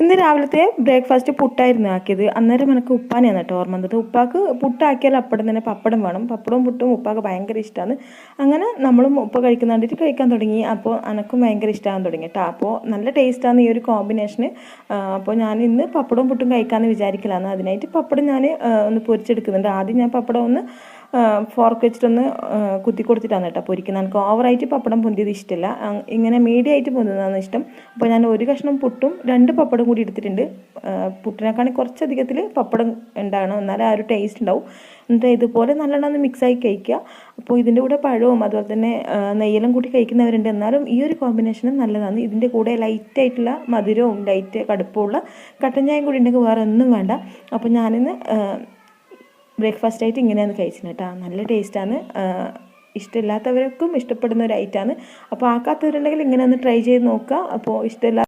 ഇന്ന് രാവിലത്തെ ബ്രേക്ക്ഫാസ്റ്റ് പുട്ടായിരുന്നു ആക്കിയത്. അന്നേരം എനിക്ക് ഉപ്പാനെയാണ് കേട്ടോ ഓർമ്മ വന്നത്. ഉപ്പാക്ക് പുട്ടാക്കിയാൽ അപ്പടം തന്നെ പപ്പടം വേണം. പപ്പടവും പുട്ടും ഉപ്പാക്ക് ഭയങ്കര ഇഷ്ടമാണ്. അങ്ങനെ നമ്മളും ഉപ്പ കഴിക്കുന്ന കണ്ടിട്ട് കഴിക്കാൻ തുടങ്ങി. അപ്പോൾ എനക്കും ഭയങ്കര ഇഷ്ടമാകാൻ തുടങ്ങി കേട്ടോ. അപ്പോൾ നല്ല ടേസ്റ്റാണ് ഈ ഒരു കോമ്പിനേഷന്. അപ്പോൾ ഞാൻ ഇന്ന് പപ്പടവും പുട്ടും കഴിക്കാമെന്ന് വിചാരിക്കലാണ്. അതിനായിട്ട് പപ്പടം ഞാൻ ഒന്ന് പൊരിച്ചെടുക്കുന്നുണ്ട്. ആദ്യം ഞാൻ പപ്പടം ഒന്ന് ഫോർക്ക് വെച്ചിട്ടൊന്ന് കുത്തി കൊടുത്തിട്ടാണ് കേട്ടോ പൊരിക്കുന്നത്. എനിക്ക് ഓവറായിട്ട് പപ്പടം പൊന്തിയത് ഇഷ്ടമില്ല, ഇങ്ങനെ മീഡിയമായിട്ട് പൊന്തുന്നതാണ് ഇഷ്ടം. അപ്പോൾ ഞാൻ ഒരു കഷ്ണം പുട്ടും 2 പപ്പടം കൂടി എടുത്തിട്ടുണ്ട്. പുട്ടിനേക്കാണെങ്കിൽ കുറച്ചധികത്തിൽ പപ്പടം ഉണ്ടാകണം, എന്നാലേ ആ ഒരു ടേസ്റ്റ് ഉണ്ടാവും. എന്നിട്ട് ഇതുപോലെ നല്ലോണം ഒന്ന് മിക്സായി കഴിക്കുക. അപ്പോൾ ഇതിൻ്റെ കൂടെ പഴവും അതുപോലെ തന്നെ നെയ്യെല്ലാം കൂട്ടി കഴിക്കുന്നവരുണ്ട്. എന്നാലും ഈ ഒരു കോമ്പിനേഷൻ നല്ലതാണ്. ഇതിൻ്റെ കൂടെ ലൈറ്റായിട്ടുള്ള മധുരവും ലൈറ്റ് കടുപ്പമുള്ള കട്ടൻ ചായയും കൂടി ഉണ്ടെങ്കിൽ വേറെ ഒന്നും വേണ്ട. അപ്പോൾ ഞാനിന്ന് ബ്രേക്ക്ഫാസ്റ്റ് ആയിട്ട് ഇങ്ങനെയാണ് കഴിച്ചത് കേട്ടോ. നല്ല ടേസ്റ്റാണ്. ഇഷ്ടമില്ലാത്തവർക്കും ഇഷ്ടപ്പെടുന്ന ഒരു ഐറ്റമാണ്. അപ്പോൾ ആക്കാത്തവരുണ്ടെങ്കിൽ ഇങ്ങനെ ഒന്ന് ട്രൈ ചെയ്ത് നോക്കുക. അപ്പോൾ ഇഷ്ടമില്ല